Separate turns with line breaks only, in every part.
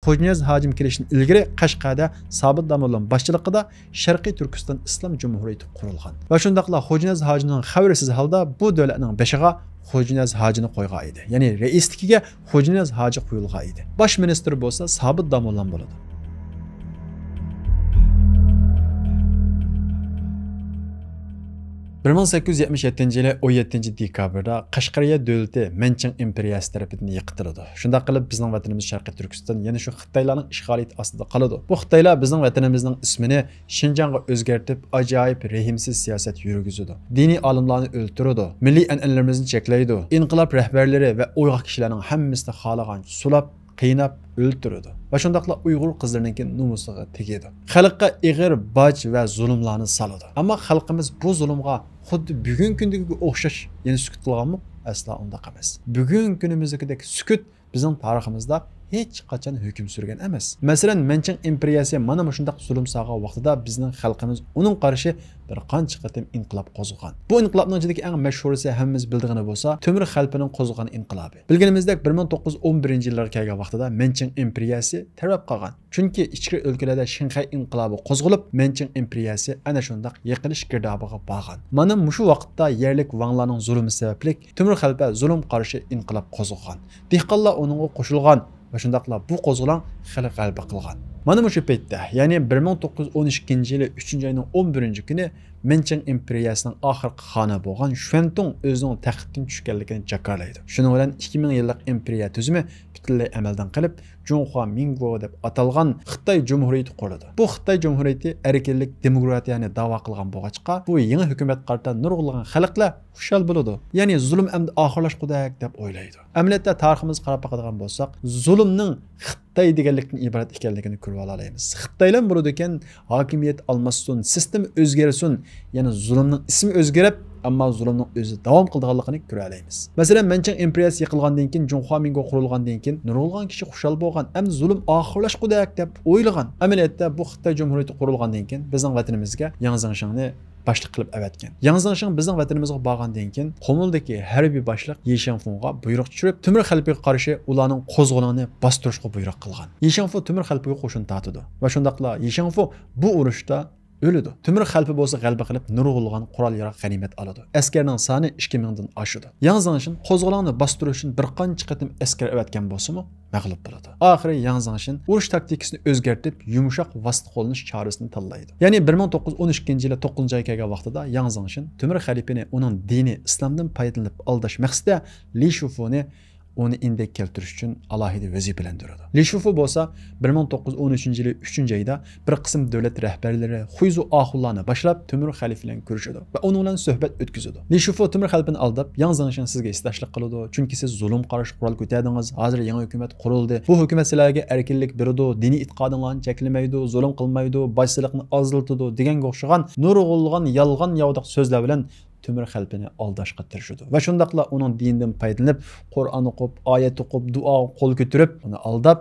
Xo'janiyaz hojim kelishdan ilgari Qashqarda Sobit Damollan boshchiligida Sharqiy Turkiston Islom Jumhuriyati qurilgan. Va shundaqla Xo'janiyaz hojining xabarsiz holda bu davlatning beshiga Xo'janiyaz hojini qo'ygan edi. Ya'ni raisligiga Xo'janiyaz hoji qo'yilgan edi. Bosh ministr bo'lsa Sobit Damollan bo'ladi. 1877 yılı 17 dekabrda Qashqariya davlati Manchang imperiyasi tarafidan yiqitildi. Shunday qilib bizning vatanimiz Sharqiy Turkiston yana shu Xitoylarning ishg'oliyati ostida qoladi. Bu Xitoylar bizning vatanimizning ismini Xinjiangga o'zgartirib, ajoyib rahimsiz siyosat yurgizdi. Diniy olimlarni o'ltirdi, milliy an'analarimizni cheklaydi. Inqilob rahbarlari va o'yg'oq kishilarning hammasini xohlagan sulab, qiynab o'ltirdi. Va shundaqla Uyg'ur qizlarining nomusiga tegadi. Xalqqa ig'ir boj va zulmlarni soladi. Ammo xalqimiz bu zulmga xuddi bugun kundagiga o'xshash yana sukut qilganmi? Asla undaq emas. Bugun kunimizdagidek sukut bizning tariximizda hech qachon hukm surgan emas. Masalan, Manchang imperiyasi mana shunday zulm solgan vaqtida bizning xalqimiz uning qarshi bir qancha qatim inqilob qo'zg'agan. Bu inqilobning ichidagi eng mashhurisi hammamiz bildigani bo'lsa, Temur xalqining qo'zg'agan inqilobi. Bilganimizdek 1911-yillarga kelgan vaqtida Manchang imperiyasi tarab qolgan. Chunki ichki o'lkalarda Shanxay inqilobi qo'zg'alib, Manchang imperiyasi ana shunday yiqilish girdobiga borgan. Mana shu vaqtda yerlik vanglarning zulmi sababli Temur xalqi zulm qarshi inqilob qo'zg'agan. Dehqonlar uningga qo'shilgan. Va shundaqla bu qo'zg'olon xalq g'alaba qilgan. Mana shu paytda, ya'ni 1912-yili 3-oyning 11-kuni Manchang imperiyasining oxirgi xoni bo'lgan Xuantong o'zining taxtdan tushganligini jakarlaydi. Shuning bilan 2000 yillik imperiya tuzumi butunlay amaldan qilib, Junhua Mingguo deb atalgan Xitoy Jumhuriyati qurildi. Bu Xitoy Jumhuriyati erkinlik, demokratiyani da'vo qilgan bo'lg'achqa, bu yangi hukumat qarta nurg'ulg'an xalqlar xushal bo'ladi. Ya'ni zulm endi oxirlashqudak deb o'ylaydi. Amaliyotda tariximiz qarab boqadigan bo'lsak, zulmning Xitoy deganlikdan iborat ekanligini ko'rib olamiz. Xitoylar bo'ladi ekan, hokimiyat almassin, sistem o'zgarsin, ya'ni zulmning ismi o'zgarib, ammo zulmning o'zi davom qilganligini ko'ra olamiz. Masalan, Manchang imperiyasi yiqilgandan keyin, Junhua Mingguo qurilgandan keyin nurg'ulg'an kishi xushal bo'lgan, endi zulm oxirlashqudak deb o'ylagan. Amaliyotda bu Xitoy Jumhuriyati qurilgandan keyin bizning vatanimizga Yang Zhangshangni boshliq qilib avatgan. Yang Zhangshang bizning vatanimizga borgandan keyin Qo'muldagi harbiy boshliq Ye Shangfunga buyruq tushirib, Temur xalqiga qarshi ularning qo'zg'olonini bostirishga buyruq qilgan. Ye Shangfu Temur xalqiga qo'shin tortdi va shundaqla Ye Shangfu bu urushda o'ldi. Temur xalqi bo'lsa g'alaba qilib nurg'ulg'an qurol-yarog' g'animat oladi. Askarning soni 2000 dan oshdi. Yang Zhangshang qo'zg'olonni bostirish uchun bir qancha qatim askar avatgan bo'lsa-mu, mag'lub bo'ladi. Oxiri Yang Zhangshang urush taktikasini o'zgartirib, yumshoq vosita qo'llanish chorasini tanlaydi. Ya'ni 1912-yili 9-oyga kelgan vaqtida Yang Zhangshang Temur xalifini uning dini islomdan foydalanib aldash maqsadida Li Shufuni onu indek keltirish uchun alohida vazifalantiradi. Li Shufu bo'lsa 1913-yili 3-oyda bir qism davlat rahbarlari Xuyzu Axullarni boshlab Temur xalifa bilan ko'rishadi va uning bilan suhbat o'tkazadi. Li Shufu Temur xalifini aldab, Yang Zhangshang sizga istashlik qiladi, chunki siz zulm qarshi qurol ko'tardingiz, hozir yangi hukumat qurildi. Bu hukumat sizlarga erkinlik beradi, diniy e'tiqodinglarni cheklamaydi, zulm qilmaydi, boshchilikni oziltadi deganga o'xshagan nurg'ulg'an yolg'on yovdiq so'zlar bilan Temur xalqini aldashga tirishdi. Va shundaqla uning dinidan foydalanib, Qur'on o'qib, oyat o'qib, duo qo'l ko'tarib, uni aldab,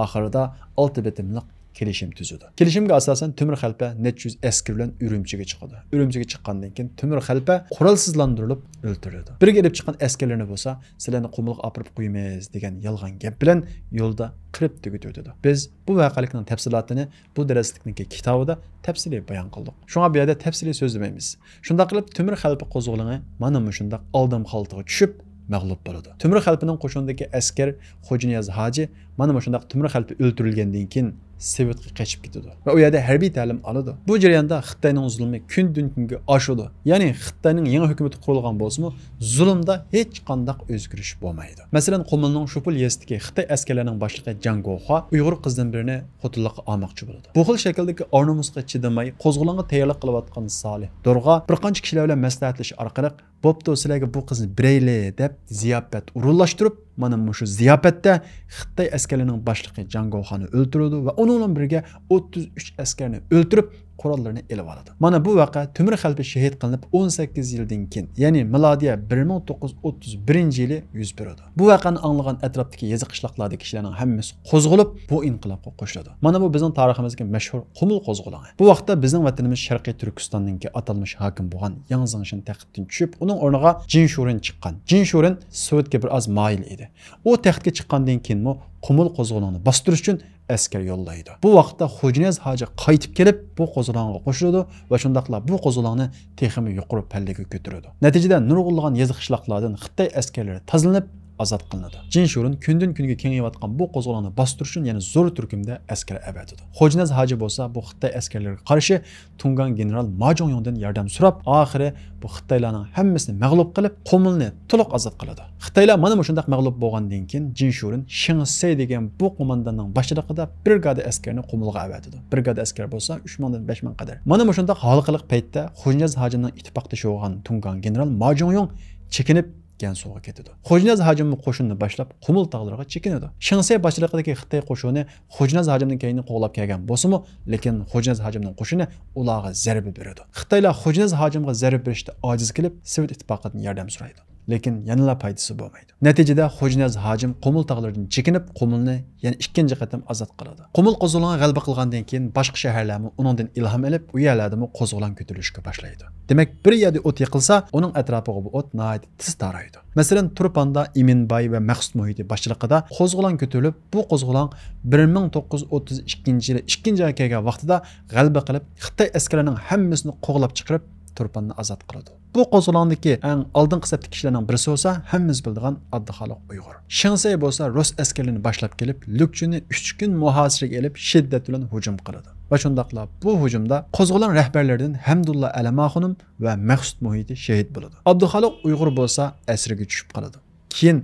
oxirida 6 bitimliq kelishim tuzdi. Kelishimga asosan Temur xalqi net 100 askar bilan Urumchiga chiqadi. Urumchiga chiqqandan keyin Temur xalqi qurolsizlantirilib o'ldirildi. Birga kelib chiqqan askarlarni bo'lsa, sizlarni qumliq opirib qo'ymaymiz degan yolg'on gap bilan yo'lda qirib tugatdi. Biz bu voqealikning tafsilotini bu darslikning kitobida tafsiliy bayon qildik. Shunga bu yerda tafsiliy so'zlamaymiz. Shunda qilib Temur xalqi qo'zg'oloni mana shunday oldam xaltiga tushib mag'lub bo'ladi. Temur xalqining qo'shinidagi askar Xo'janiyaz hoji mana shunday Temur xalqi o'ldirilgandan keyin Sovetga qochib ketdi va u yerda harbiy ta'lim oladi. Bu jarayonda Xitoyning zulmi kun-kunga oshadi. Ya'ni Xitoyning yangi hukumati qurilgan bo'lsa-mu, zulmda hech qanday o'zgarish bo'lmaydi. Masalan, Qo'milning Shupul yezdagi Xitoy askarlarining boshlig'i Jang Go'xa Uyg'ur qizdan birini xotinlikqa olmoqchi bo'ladi. Bu xil shakldagi ornumusga chidamay qo'zg'olonga tayyorlik qilayotgan Solih Dorg'a bir qancha kishilar bilan maslahatlash orqali "Bo'pti, sizlarga bu qizni birayli" deb ziyofat urunlashtirib, mana shu ziyofatda Xitoy askarlarining boshlig'i Jang Go'xani o'ldirdi va uning bilan birga 33 askarni o'ldirib, qurollarni elib oladi. Mana bu voqea Temur xalqi shahid qilinib 18 yildan keyin, ya'ni milodiya 1931-yili yuz berdi. Bu voqeani anglagan atrofdagi yezi qishloqlardagi kishilarning hammasi qo'zg'alib, bu inqilobga qo'shiladi. Mana bu bizning tariximizga mashhur Qumul qo'zg'oloni. Bu vaqtda bizning vatanimiz Sharqiy Turkistonning atalmish hokim bo'lgan Yang Zhangshang taxtdan tushib, uning o'rniga Jin Shurin chiqqan. Jin Shurin Sovetga bir oz moyil edi. U taxtga chiqqandan keyin Qumul qo'zg'olonini bostirish uchun askar yo'llaydi. Bu vaqtda Xo'janiyaz hoji qaytib kelib bu qo'zg'olonga qo'shiladi va shundaqla bu qo'zg'olonni texmi yuqori pallaga ko'taradi. Natijada nurg'unlagan yezi qishloqlardan Xitoy askarlari tozalanib azod qilinadi. Jinshurun kundan kunga kengayotgan bu qo'zg'olonni bostirish uchun yana zo'r turkumda askar avatadi. Xo'janiyaz hoji bo'lsa bu Xitoy askarlariga qarshi Tungan general Ma Zhongyongdan yordam so'rab, oxiri bu Xitoylarning hammasini mag'lub qilib, Qumulni to'liq azod qiladi. Xitoylar mana shunday mag'lub bo'lgandan keyin Jinshurun Shingsey degan bu qo'mondonning boshchiligida brigada askarni Qumulga avatadi. Brigada askar bo'lsa 3000 dan 5000 qadar. Mana shunday halqiliq paytda Xo'janiyaz hojining ittifoqdoshi bo'lgan Tungan general Ma Zhongyong chekinib Gansuga ketadi. Xo'janiyaz hojimning qo'shinini boshlab Qumul tog'lariga chekinadi. Shingsey boshchiligidagi Xitoy qo'shini Xo'janiyaz hojimning keyinini qo'g'lab kelgan bo'lsa-mu, lekin Xo'janiyaz hojimning qo'shini ularga zarba beradi. Xitoylar Xo'janiyaz hojimga zarba berishda ojiz kelib, Sovet ittifoqidan yordam so'raydi. Lekin yanada foydasi bo'lmaydi. Natijada Xo'janiyaz hojim Qumul tog'laridan chekinib, Qumulni yana ikkinchi qatam azod qiladi. Qumul qo'zg'olonga g'alaba qilgandan keyin boshqa shaharlarni uningdan ilhom olib, u yerlarda qo'zg'olon ko'tarilishga boshlaydi. Demak, bir yerda o't yiqilsa, uning atrofiga bu o't nihoyat tez taraydi. Masalan, Turpanda Iminbay va Maqsud Muhiti boshchiligida qo'zg'olon ko'tarilib, bu qo'zg'olon 1932-yili 2-oy kelgan vaqtida g'alaba qilib, Xitoy askarlarining hammasini qo'g'lab chiqarib, Turpanni azod qiladi. Bu qo'zg'olondagi eng oldingi safdagi kishilarning birisi bo'lsa, hammamiz biladigan Abduxoliq Uyg'ur. Shingsey bo'lsa, Rus askarlarini boshlab kelib, Lukchuni 3 kun muhosiraga olib, shiddat bilan hujum qiladi. Va shundaqla bu hujumda qo'zg'olon rahbarlaridan Hamdulla Alamaxonim va Maqsud Muhiti shahid bo'ladi. Abduxoliq Uyg'ur bo'lsa, asirga tushib qoladi. Keyin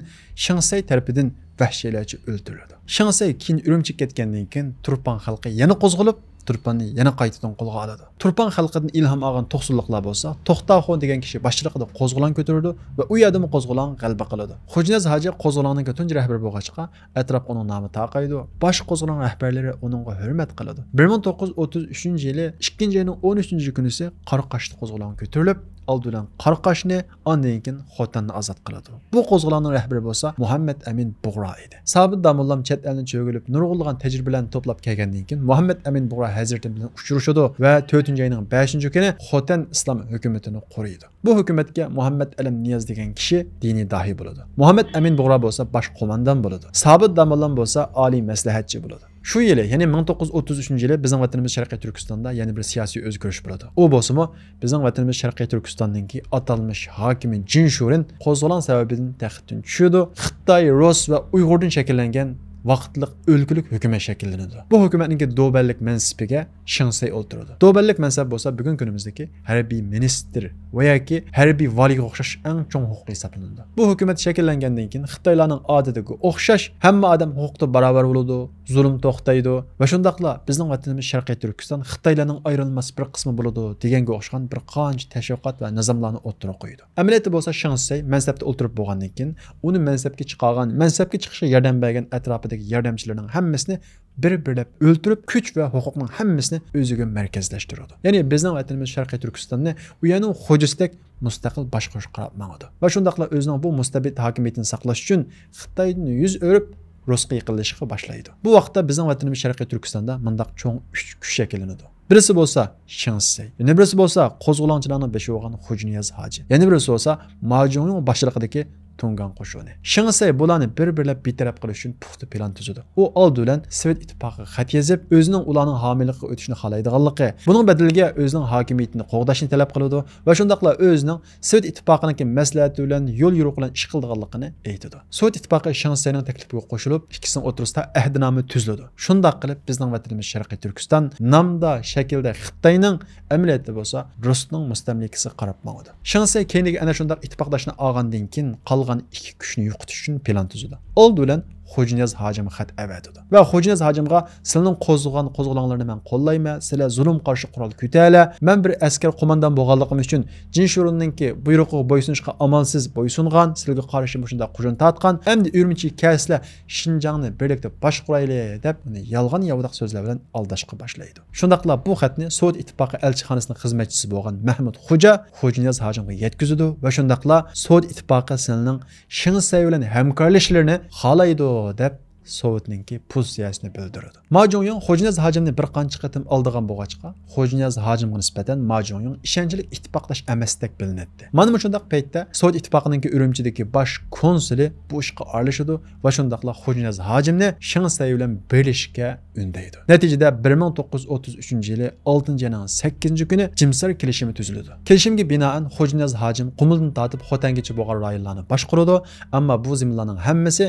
Shingsey tarafidan vahshiylarcha o'ldiriladi. Shingsey keyin Urumchiga ketgandan keyin Turpan xalqi yana qo'zg'alib, Turpanni yana qaytadan qo'lga oladi. Turpan xalqidan ilhom olgan to'qsonliqlar bo'lsa, To'xtaxon degan kishi boshchiligida qo'zg'olon ko'tardi va u yerda qo'zg'olon g'alaba qiladi. Xo'janiyaz hoji qo'zg'olonning tunji rahbari bo'lg'achqa, atrof uning nomi taqaydi. Bosh qo'zg'olon rahbarlari uningga hurmat qiladi. 1933-yili 2-oyning 13-kunisi Qoraqoshda qo'zg'olon ko'tarilib, oldidan Qoraqoshni, ondan keyin Xotanni azod qiladi. Bu qo'zg'olonning rahbari bo'lsa Muhammad Amin Bug'ra edi. Sabit damollam chet elni cho'gilib, nurg'unlagan tajribalarni to'plab kelgandan keyin Muhammad Amin Bug'ra hazrati bilan uchrashadi va 4-oyning 5-kuni Xotan islom hukumatini quriydi. Bu hukumatga Muhammad Alam Niyoz degan kishi diniy dahi bo'ladi. Muhammad Amin Bug'ra bo'lsa bosh qo'mondon bo'ladi. Sabit damollam bo'lsa oliy maslahatchi bo'ladi. Shu yili, ya'ni 1933-yili bizning vatanimiz Sharqiy Turkistonda yana bir siyosiy o'zgarish bo'ladi. U bo'lsa-mu, bizning vatanimiz Sharqiy Turkistondagi atalmish hokimi Jinshurin qo'zg'olon sababidan taxtdan tushadi. Xitoy, Rus va Uyg'urdan shakllangan vaqtliq o'lkulik hukumat shakllanadi. Bu hukumatning do'ballik mansabiga Shingsey o'ltiradi. Do'ballik mansab bo'lsa, bugun kunimizdagi harbiy ministr va yoki harbiy valiga o'xshash eng chong huquq hisoblanadi. Bu hukumat shakllangandan keyin Xitoylarning odatiga o'xshash hamma odam huquqda barobar bo'ladi, zulm to'xtaydi va shundaqla bizning vatanimiz Sharqiy Turkiston Xitoylarning ayrilmas bir qismi bo'ladi deganga o'xshagan bir qancha tashviqot va nizomlarni o'ttirib qo'ydi. Amaliyotda bo'lsa Shingsey mansabda o'ltirib bo'lgandan keyin uni mansabga chiqishga yordam bergan atrofidagi yordamchilarning hammasini bir-birlab o'ltirib, kuch va huquqning hammasini o'ziga markazlashtiradi. Ya'ni bizning vatanimiz Sharqiy Turkistonni u yerning xo'jasidek mustaqil boshqarish qarab mangadi. Va shundaqla o'zining bu mustabid hokimiyatini saqlash uchun Xitoydan yuz o'rib Rusga yiqilishga boshlaydi. Bu vaqtda bizning vatanimiz Sharqiy Turkistonda mundaq cho'ng 3 kuch shakllanadi. Birisi bo'lsa Shingsey, yana birisi bo'lsa qo'zg'olonchilarning beshi bo'lgan Xo'janiyaz hoji. Yana birisi bo'lsa Ma Zhongyong boshchiligidagi Tungan qo'shini. Shingsey bularni bir-birlab betaraf qilish uchun puxta plan tuzadi. U oldidan Sovet ittifoqiga xat yozib, o'zining ularning homiylikka o'tishni xohlaydiganligi, buning badaliga o'zining hokimiyatini qo'g'dashni talab qiladi va shundaqla o'zining Sovet ittifoqining maslahati bilan yo'l yo'riq bilan ish qilganligini aytadi. Sovet ittifoqi Shingseyning taklifiga qo'shilib, ikkisining o'rtasida ahdnoma tuziladi. Shundaq qilib bizning vatanimiz Sharqiy Turkiston namda shaklda Xitoyning amaliyotda bo'lsa Rusning mustamlikasi qarab mangadi. Shingsey keyingi ana shundaq ittifoqdoshni olgandan keyin qolgan iki kuchni yo'qotish uchun plan tuzadi. Oldi bilan Xo'janiyaz hojimga xat avatadi. Va Xo'janiyaz hojimga sizning qo'zg'olonlarni men qo'llayman, sizlar zulm qarshi qurol ko'tala, men bir askar qo'mondon bo'lganligim uchun Jinshurinninki buyruqiga bo'ysunishga amalsiz bo'ysungan, sizlarga qarshi shunda hujum tortgan, endi Urumchi kaslar Shinjongni birlikda boshqarayli deb uni yolg'on yovdaq so'zlar bilan aldashga boshlaydi. Shundaqla bu xatni Sovet ittifoqi elchixonasining xizmatchisi bo'lgan Mahmud Xo'ja Xo'janiyaz hojimga yetkazadi va shundaqla Sovet ittifoqi sizning Shingsey bilan hamkorlashlarini xohlaydi deb Sovetninki pozitsiyasini bildirdi. Ma Zhongyong Xo'janiyaz hojimni bir qancha qatim oldigan bo'lg'achqa, Xo'janiyaz hojimga nisbatan Ma Zhongyong ishonchli ittifoqlash emasdek bilinadi. Mana shundaq paytda Sovet ittifoqining Urumchidagi bosh konsuli bu ishga aralashadi va shundaqla Xo'janiyaz hojimni Shinsay bilan birlashishga undaydi. Natijada 1933-yili 6-ayning 8-kuni Jimsar kelishimi tuziladi. Kelishimga binoan Xo'janiyaz hojim Qumuldan tortib Xotangacha bo'lgan rayonlarni boshqaradi, ammo bu zimlarning hammasi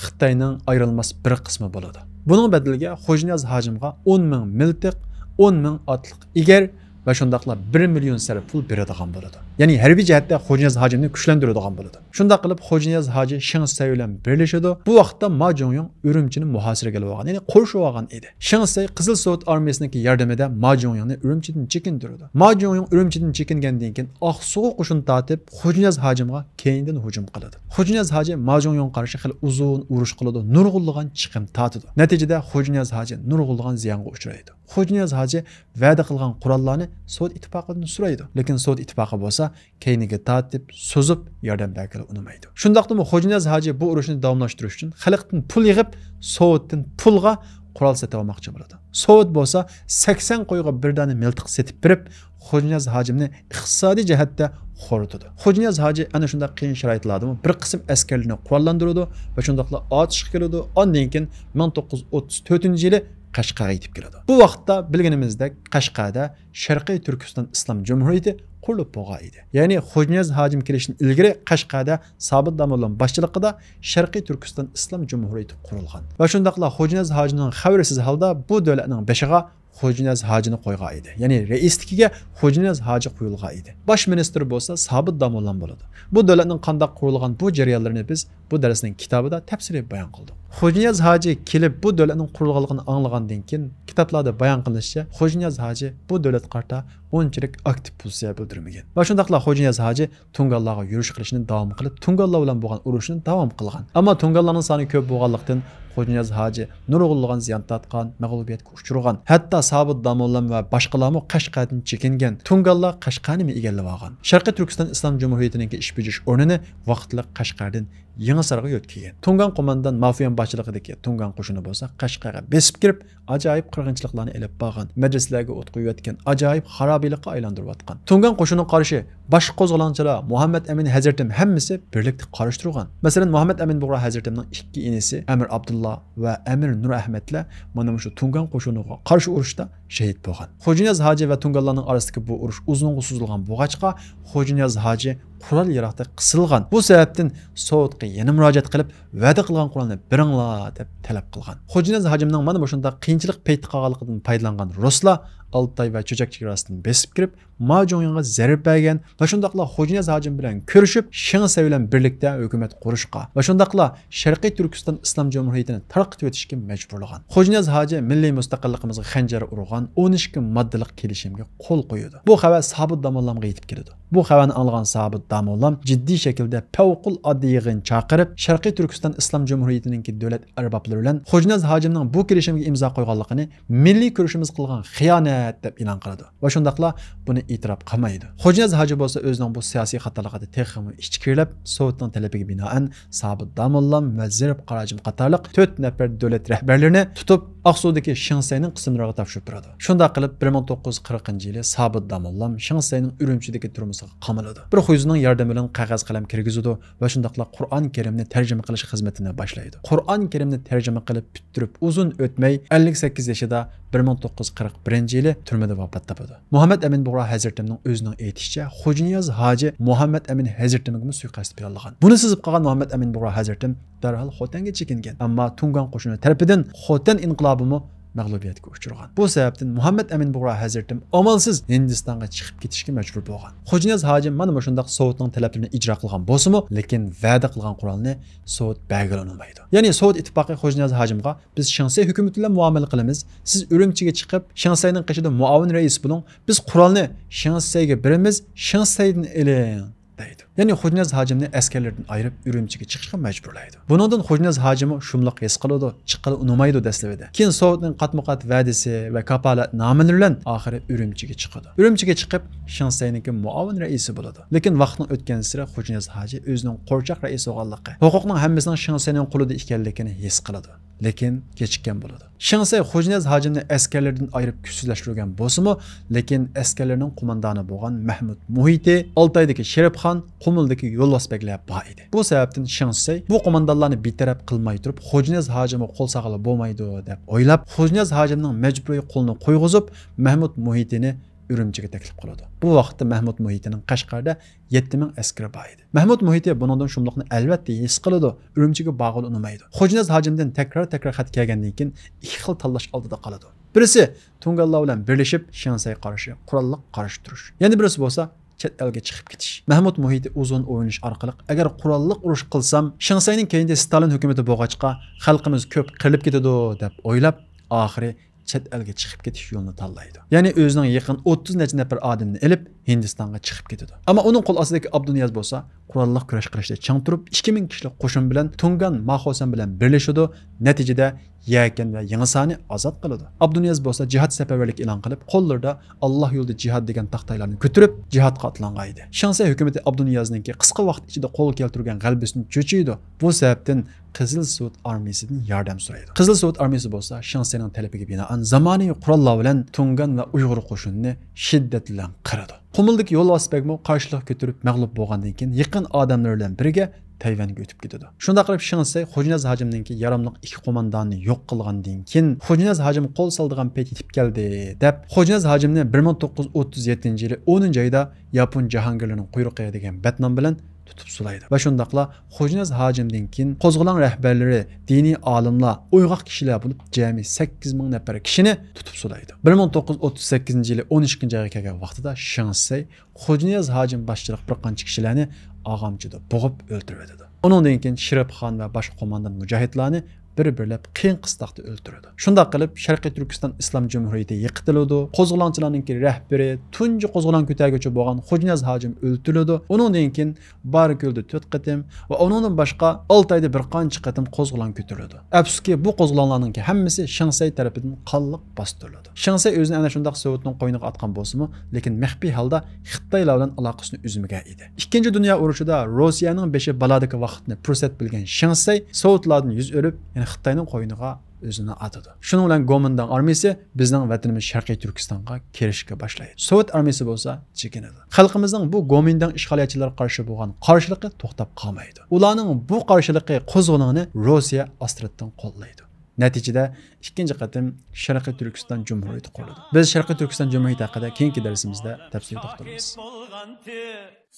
Xitoyning ayrilmas bir qismi bo'ladi. Buning badaliga Xo'janiyaz hojimga 10 ming miltiq, 10 ming otliq egar va shundaqla 1 million sarf pul beradigan bo'ladi. Ya'ni harbiy jihatda Xo'janiyaz hojimni kuchlantiradigan bo'ladi. Shundaq qilib Xo'janiyaz hoji Shinsay bilan birlashadi. Bu vaqtda Ma Zhongyong Urumchini muhosiraga olgan, ya'ni qo'rshib olgan edi. Shinsay Qizil Sovet armiyasiniki yordamida Ma Zhongyongni Urumchidan chekintirdi. Ma Zhongyong Urumchidan chekingandan keyin Oqsuv qo'shin tortib Xo'janiyaz hojimga keyindan hujum qiladi. Xo'janiyaz hoji Ma Zhongyong qarshi xil uzun urush qiladi, nurg'unlagan chiqim tortadi. Natijada Xo'janiyaz hoji nurg'unlagan ziyonga uchraydi. Xo'janiyaz hoji va'da qilgan qurollarni Sovet ittifoqidan so'raydi, lekin Sovet ittifoqi bo'lsa keyniga tortib, so'zib yordam bergani unamaydi. Shundaqdimi Xo'janiyaz hoji bu urushni davomlashtirish uchun xalqdan pul yig'ib, Sovetdan pulga qurol sotib olmoqchi bo'ladi. Sovet bo'lsa 80 qo'yga bir dona miltiq setib berib, Xo'janiyaz hojimni iqtisodiy jihatda xo'ritadi. Xo'janiyaz hoji ana shunday qiyin sharoitlarda bir qism askarlarni qurollantiradi va shundaqla otishga keladi. Ondan keyin 1934-yili Qashqarga yetib keladi. Bu vaqtda bilganimizdek Qashqarda Sharqiy Turkiston Islom Jumhuriyati qurilib bo'lgan edi. Ya'ni Xo'janiyaz hojim kelishdan ilgari Qashqarda Sobit Damollam boshchiligida Sharqiy Turkiston Islom Jumhuriyati qurilgan. Va shundaqla Xo'janiyaz hojining xabarisiz holda bu davlatning beshiga Xo'janiyaz hojini qo'ygan edi. Ya'ni raisligiga Xo'janiyaz hoji qo'yilgan edi. Bosh ministr bo'lsa Sobit Damollam bo'ladi. Bu davlatning qanday qurilgan bu jarayonlarini biz bu darsning kitobida tafsiliy bayon qildik. Xo'janiyaz hoji kelib bu davlatning qurilganligini anglagandan keyin kitoblarda bayon qilinishicha, Xo'janiyaz hoji bu davlat qarta unchalik aktiv pozitsiya bildirmagan. Va shundaqla Xo'janiyaz hoji Tungallarga yurish qilishni davom qilib, Tungallar bilan bo'lgan urushni davom qilgan. Ammo Tungallarning soni ko'p bo'lganlikdan Xo'janiyaz hoji nurg'unlagan ziyon tortgan, mag'lubiyatga uchragan. Hatto Sobit Damollam va boshqalarmi Qashqardan chekingan. Tungallar Qashqarni egallab olgan. Sharqiy Turkiston Islom Jumhuriyatining ish bajarish o'rnini vaqtliq Qashqardan Yangisarga yo'tkigan. Tungan qo'mondan Mafiyan boshchiligidagi Tungan qo'shini bo'lsa Qashqarga besib kirib, ajoyib qirg'inchiliklarni elib borgan, madrasalarga o't qo'yayotgan, ajoyib xarobiylikqa aylantirayotgan. Tungan qo'shini qarshi bosh qo'zg'olonchilar Muhammad Amin Hazratim hammasi birlikda qarshi turgan. Masalan, Muhammad Amin Bug'ra Hazratimning ikki inisi Amir Abdullah va Amir Nur Ahmadlar mana shu Tungan qo'shiniga qarshi urushda shahid bo'lgan. Xo'janiyaz hoji va Tunganlarning orasidagi bu urush uzunga suzilgan bo'lg'achqa, Xo'janiyaz hoji qurol yaroqda qisilgan. Bu sababdan Sovetga yana murojaat qilib, va'da qilgan qurolni beringlar deb talab qilgan. Xo'janiyaz hojimning mana shunday qiyinchilik payti qolganligidan foydalangan ruslar Altay va Cho'jak chegarasidan besib kirib, Ma Zhongyongga zarb bergan va shundaqla Xo'janiyaz hojim bilan ko'rishib, Shinsay bilan birlikda hukumat qurishga va shundaqla Sharqiy Turkiston Islom Jumhuriyatini tarqatib o'tishga majburlagan. Xo'janiyaz hoji milliy mustaqilligimizga xanjar urgan 12 moddalik kelishimga qo'l qo'ydi. Bu xabar Sobit Damollamga yetib keldi. Bu xabarni anglagan Sobit Damollam jiddiy shaklda favqul oddiy yig'in chaqirib, Sharqiy Turkiston Islom Jumhuriyatining davlat arboblari bilan Xo'janiyaz hojimning bu kelishimga imzo qo'yganligini milliy ko'rishimiz qilgan xiyonat deb e'lon qiladi. Va shundaqla buni e'tirof qilmaydi. Xo'janiyaz hoji bo'lsa o'zining bu siyosiy xatoligida texmi ichkirilib, Sovetning talabiga binoan Sobit Damollam va Zirib Qarajim qatorliq 4 nafar davlat rahbarlarini tutib Oqsuvdagi Shinsayning qismlariga topshirib beradi. Shunda qilib 1940-yili Sobit Damollam Shinsayning Urumchidagi turmusiga qamaladi. Bir xuzining yordami bilan qog'oz qalam kirgizadi va shundaqla Qur'on Karimni tarjima qilish xizmatini boshlaydi. Qur'on Karimni tarjima qilib bitirib uzun o'tmay 58 yoshida 1941-yili turmada vafot topadi. Muhammad Amin Bug'ra Hazratimning o'zining aytishicha, Xo'janiyaz hoji Muhammad Amin Hazratimga suiqasd planlagan. Buni sezib qolgan Muhammad Amin Bug'ra Hazratim darhol Xotanga chekingan, ammo Tungan qo'shini tarafidan Xotan inqilobimi mag'lubiyatga uchragan. Bu sababdan Muhammad Amin Bug'ra Hazratim amalsiz Hindistonga chiqib ketishga majbur bo'lgan. Xo'janiyaz hojim mana shundaq Sovetning talablarini ijro qilgan bo'lsa-mu, lekin va'da qilgan qurolni Sovet berganolmaydi. Ya'ni Sovet ittifoqi Xo'janiyaz hojimga biz Shinsay hukumati bilan muomala qilamiz. Siz Urumchiga chiqib, Shinsayning qishida muavin rais bo'ling. Biz qurolni Shinsayga beramiz, Shinsaydan eling deydi. Ya'ni Xo'janiyaz hojimni askarlardan ayirib Urumchiga chiqishga majburlaydi. Buningdan Xo'janiyaz hojimi shumliq his qiladi, chiqqani unamaydi dastlabida. Keyin Sovetning qatmuqat va'dasi va kapolatnomalari bilan oxiri Urumchiga chiqadi. Urumchiga chiqib Shinsayniki muavin raisi bo'ladi. Lekin vaqtning o'tgan sira Xo'janiyaz hoji o'zining qo'rchoq raisi bo'lganligi, huquqning hammasining Shinsayning qo'lida ekanligini his qiladi. lekin kechikkan bo'ladi. Shingsay Xo'janiyaz hojimni askarlardan ayirib kuchsizlashtirgan bo'lsa-mu, lekin askarlarning qo'mondoni bo'lgan Mahmud Muhiti, Oltoydagi Sheribxon, Qumildagi Yo'lbosbeklar bor edi. Bu sababdan Shingsay bu qo'mondonlarni betaraf qilmay turib, Xo'janiyaz hojimi qo'l saqlab bo'lmaydi deb o'ylab, Xo'janiyaz hojimning majburiy qo'lini qo'yg'izib, Mahmud Muhitini Ürümchiga taklif qiladi. Bu vaqtda Mahmud Muhitining Qashqarda 7000 askari bor edi. Mahmud Muhiti buningdan shumliqni albatta his qiladi, Ürümchiga borg'ini unutmaydi. Xo'janiyaz hojimdan takrar xat kelgandan keyin ikki xil tanlash oldida qoladi. Birisi Tungallar bilan birlashib Shingsay qarshi qurolli qarshi turish. Yana birisi bo'lsa chet elga chiqib ketish. Mahmud Muhiti uzun o'yinish orqali agar qurolli urush qilsam, Shingsayning keyinda Stalin hukumati bo'lg'achqa xalqimiz ko'p qirilib ketadi deb o'ylab, oxiri chet elga chiqib ketish yo'lini tanlaydi. Ya'ni o'zining yaqin 30 necha nafar odamni elib Hindistonga chiqib ketadi. Ammo uning qo'l ostidagi Abduniyaz bo'lsa, qurolli kurash qilishda chang turib 2000 kishilik qo'shin bilan Tungan Maxosan bilan birlashadi. Natijada Yakan va Yangisani ozod qiladi. Abduniyaz bo'lsa jihad safarbarlik e'lon qilib, qo'llarida Alloh yo'lida jihad degan taxtaylarni ko'tarib jihadga otlangan edi. Shingsay hukumati Abduniyazningki qisqa vaqt ichida qo'lga keltirgan g'alabasini cho'chiydi. Bu sababdan Qizil Suvut armiyasidan yordam so'raydi. Qizil Suvut armiyasi bo'lsa, Shingsayning talabiga binoan zamonaviy qurollar bilan Tungan va Uyg'ur qo'shinini shiddat bilan qiradi. Qumildagi Yo'lbosbekmi qarshilik ko'tarib mag'lub bo'lgandan keyin yaqin odamlar bilan birga Tayvanga o'tib ketadi. Shunda qilib Shingsay Xo'janiyaz hojimninki yaramliq ikki qo'mondonni yo'q qilgandan keyin Xo'janiyaz hojim qo'l soldigan payt yetib keldi deb Xo'janiyaz hojimni 1937-yili 10-oyda Yapon jahongirlarining quyruqiga degan batnom bilan tutib sulaydi. Va shundaqla Xo'janiyaz hojimdan keyin qo'zg'olon rahbarlari, diniy olimlar, uyg'oq kishilar bo'lib jami 8000 nafar kishini tutib sulaydi. 1938-yili 12-oyga kelgan vaqtida Shingsay Xo'janiyaz hojim boshchilik bir qancha kishilarni og'amchida bo'g'ib o'ldiradi. Uningdan keyin Sheribxon va boshqa qo'mondon mujohidlarni bir-birlab qiyin qistoqda o'ldiradi. Shunday qilib Sharqiy Turkiston Islom Jumhuriyati yiqitiladi. Qo'zg'olonchilarning rahbari, tunji qo'zg'olon ko'targuvchi bo'lgan Xo'janiyaz hojim o'ldiriladi. Uningdan keyin Barko'lda 4 qatim va uningdan boshqa Oltoyda bir qancha qatim qo'zg'olon ko'tariladi. Afsuski bu qo'zg'olonlarning hammasi Shingsay tomonidan qonliq bostiriladi. Shingsay o'zini ana shunday Sovetning qo'yniga atgan bo'lsa-mu, lekin maxfiy holda Xitoylar bilan aloqasini uzmagan edi. Ikkinchi dunyo urushida Rossiyaning beshi baladagi vaqtni fursat bilgan Shingsay Sovetlardan yuz o'rib, Xitoyning qo'yniga o'zini atadi. Shuning bilan Gomindan armiyasi bizning vatanimiz Sharqiy Turkistonga kirishga boshlaydi. Sovet armiyasi bo'lsa chekinadi. Xalqimizning bu Gomindan ishg'oliyatchilar qarshi bo'lgan qarshiligi to'xtab qolmaydi. Ularning bu qarshiligi qo'zg'olonini Rossiya ostratdan qo'llaydi. Natijada ikkinchi qatim Sharqiy Turkiston Jumhuriyati qurildi. Biz Sharqiy Turkiston Jumhuriyati haqida keyingi darsimizda tafsil to'xtalamiz.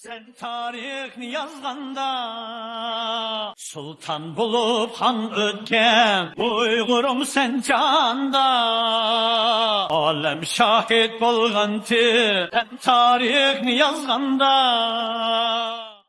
Sen tarixni yazganda sultan bulup han ötken Uygurum sen canda Alem şahit bolganti Sen tarixni yazganda